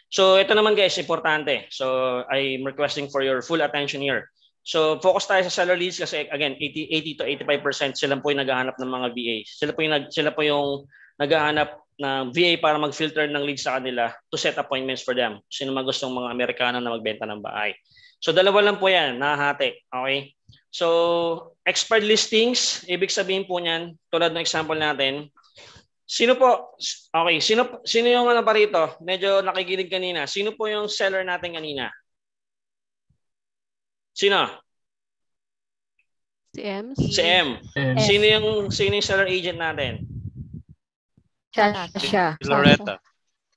So ito naman guys, importante. So I'm requesting for your full attention here. So focus tayo sa seller leads kasi again 80 to 85% sila po yung naghahanap ng mga VA. Sila po yung naghahanap ng VA para mag-filter ng leads sa kanila to set appointments for them. Sino man gustong mga Amerikano na magbenta ng bahay. So dalawa lang po yan, nahahati. Okay? So expired listings, ibig sabihin po niyan, tulad ng example natin, sino po, okay, sino yung ano pa rito? Medyo nakikinig kanina. Sino po yung seller natin kanina? Sino? Si M. Si M. Sino yung seller agent natin? Sasha. Loretta.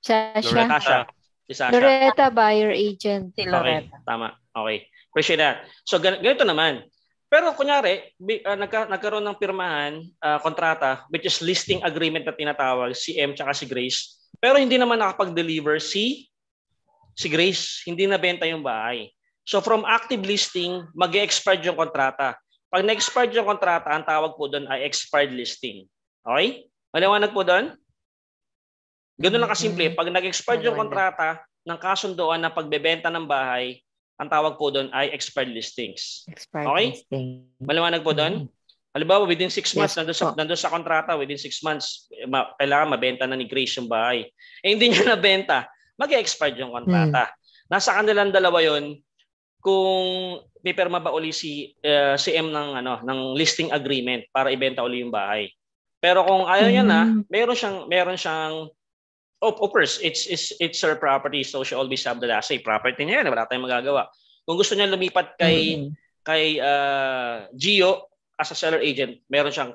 Sasha. Si Sasha. Loretta, buyer agent. Si Loretta. Okay, tama. Okay. Appreciate that. So, ganito naman. Pero kunyari, nagkaroon ng pirmahan, kontrata, which is listing agreement na tinatawag, si M tsaka si Grace. Pero hindi naman nakapag-deliver si Grace. Hindi nabenta yung bahay. So from active listing, mag-expired yung kontrata. Pag na-expired yung kontrata, ang tawag po doon ay expired listing. Okay? Maliwanag po doon? Ganun lang kasimple. Pag nag-expired yung kontrata ng kasunduan na pagbebenta ng bahay, ang tawag po doon ay expired listings. Okay? Maliwanag po doon? Halimbawa, within 6 months, nandun sa kontrata, within 6 months, kailangan mabenta na ni Grace yung bahay. Eh, hindi niya nabenta, mag-expired yung kontrata. Nasa kanilang dalawa yon kung pipirma ba uli si M ng listing agreement para ibenta uli yung bahay. Pero kung ayaw niya na, meron siyang of course, it's her property, so she always have the last say. Property niya yan, wala tayong magagawa. Kung gusto niya lumipat kay Gio as a seller agent, meron siyang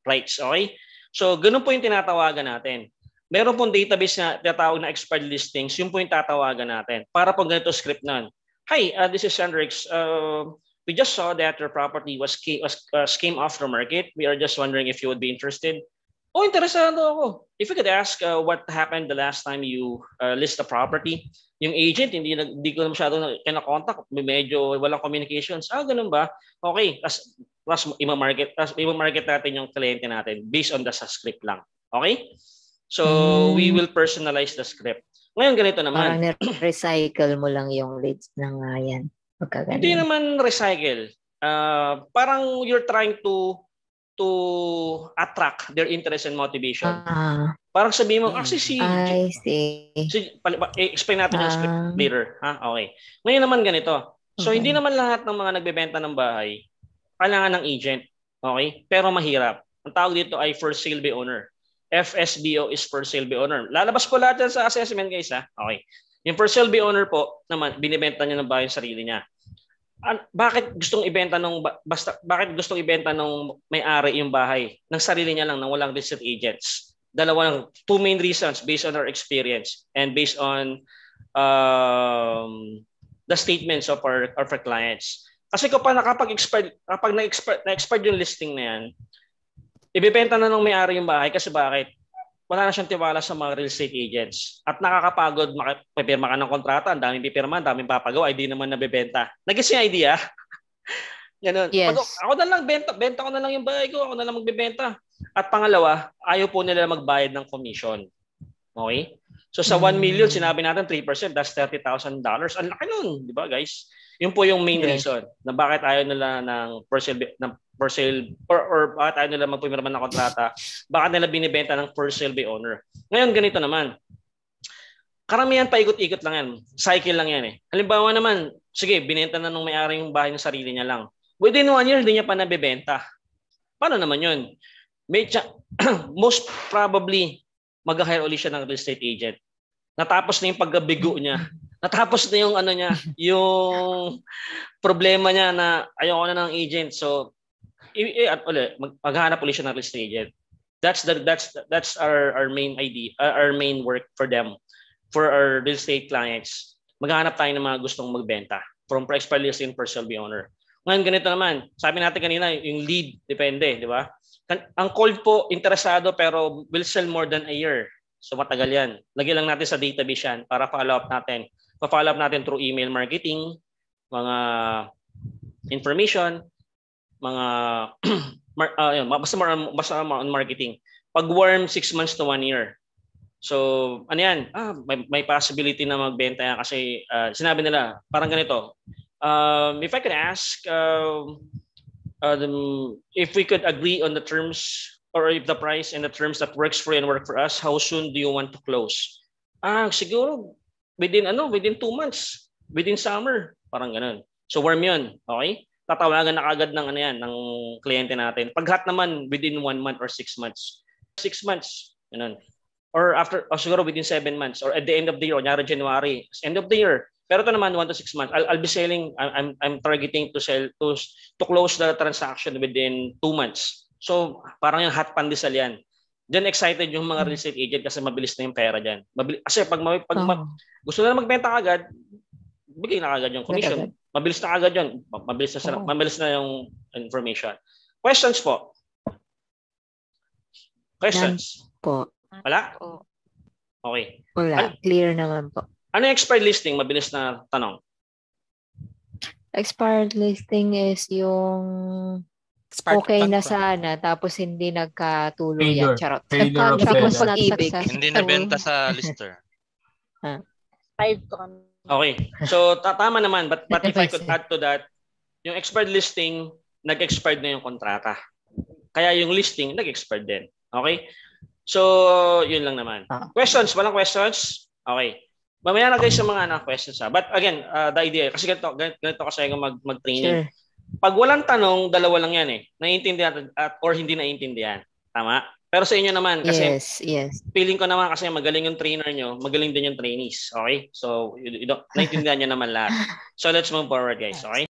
rights, okay? So, ganun po yung tinatawagan natin. Meron pong database na tinatawag na expired listings, yun po yung tatawagan natin. Para po ganito script nun. Hi, this is Hendrix. We just saw that your property was came off the market. We are just wondering if you would be interested. Oh, interesado ako. If you could ask what happened the last time you list the property. Yung agent, hindi ko masyado kina-contact. Medyo walang communications. Ganun ba? Okay. Plus ima-market natin yung kliyente natin based on the script lang. Okay? So, we will personalize the script. Ngayon, ganito naman. Parang recycle mo lang yung leads ng yan. Hindi naman recycle. Parang you're trying to attract their interest and motivation. Parang sabihin mo, kasi I see. Explain natin yung script later. Okay. Ngayon naman ganito. So, hindi naman lahat ng mga nagbebenta ng bahay kailangan ng agent. Okay? Pero mahirap. Ang tawag dito ay for sale by owner. FSBO is for sale by owner. Lalabas po lahat yan sa assessment, guys. Okay. Yung for sale by owner po, naman, binibenta niya ng bahay yung sarili niya. Bakit gustong ibenta nung may-ari yung bahay ng sarili niya lang nang walang listed agents? Two main reasons based on our experience and based on the statements of our clients. Kasi kapag na-expired yung listing na yan, ibebenta na ng may-ari yung bahay kasi bakit? Wala na siyang tiwala sa mga real estate agents. At nakakapagod, makipirma ka ng kontrata, ang daming pipirma, ang daming papagawa, hindi naman nabebenta. Nag-gets yung idea? Ganun. Yes. Ako na lang, benta ko na lang yung bahay ko, ako na lang magbebenta. At pangalawa, ayaw po nila magbayad ng commission. Okay? So sa 1 million, sinabi natin 3%, that's $30,000. Ang laki nun, di ba guys? Yun po yung main reason na bakit ayaw nila ng for sale or bakit ayaw nila magpumirma ng kontrata, bakit nila binibenta ng for sale by owner. Ngayon, ganito naman. Karamihan paikot-ikot lang yan. Cycle lang yan eh. Halimbawa naman, sige, binenta na nung may-ari yung bahay ng sarili niya lang. Within 1 year, hindi niya pa nabibenta. Paano naman yun? Most probably, mag-hire ulit siya ng real estate agent. Natapos na yung paggabigo niya. Natapos na yung yung problema niya na ayoko na ng agent. So, maghanap ulit siya ng real estate agent. That's our main idea, our main work for them, for our real estate clients. Maghanap tayo ng mga gustong magbenta from expired listing for sale by owner. Ngayon, ganito naman. Sabi natin kanina, yung lead, depende, di ba? Ang cold po, interesado pero will sell more than a year. So matagal yan. Lagyan lang natin sa database yan para follow up natin. Pa-follow up natin through email marketing, mga information, mga basta more on marketing. Pag warm, 6 months to 1 year. So, ano yan? May possibility na magbenta yan kasi sinabi nila, parang ganito. If I could ask, if we could agree on the terms or if the price and the terms that works for you and work for us, how soon do you want to close? Siguro within 2 months, within summer, parang ganun. So warm 'yun, okay? Tatawagan na kagad ng ng kliyente natin. Pag hot naman within 1 month or 6 months. 6 months, ganun. Or after siguro within 7 months or at the end of the year, kunyari January, end of the year. Pero ito naman 1 to 6 months. I'll be selling. I'm targeting to sell to close the transaction within 2 months. So parang yung hot pandesal yan. Diyan excited yung mga real estate agent kasi mabilis na yung pera diyan. Kasi pag gusto na magbenta agad, bigay na agad yung commission. Mabilis na agad 'yon. Mabilis na yung information. Questions po? Questions? Po. Wala? Okay. Wala. Clear naman po. Ano yung expired listing? Mabilis na tanong. Expired listing is yung okay na sana tapos hindi nagkatuloy yan. Charot. Tapos pag-ibig. Hindi nabenta sa lister. Okay. So tama naman but if I could add to that, yung expired listing, nag-expired na yung kontrata. Kaya yung listing, nag-expired din. Okay? So, yun lang naman. Questions? Walang questions? Okay. Mamaya na guys sa mga questions ha. But again, the idea, kasi ganito kasi mag-training. Sure. Pag walang tanong, dalawa lang yan eh. Naiintindihan or hindi naiintindihan. Tama? Pero sa inyo naman, kasi feeling ko naman kasi magaling yung trainer nyo, magaling din yung trainees. Okay? So, naiintindihan nyo naman lahat. So, let's move forward guys. Okay?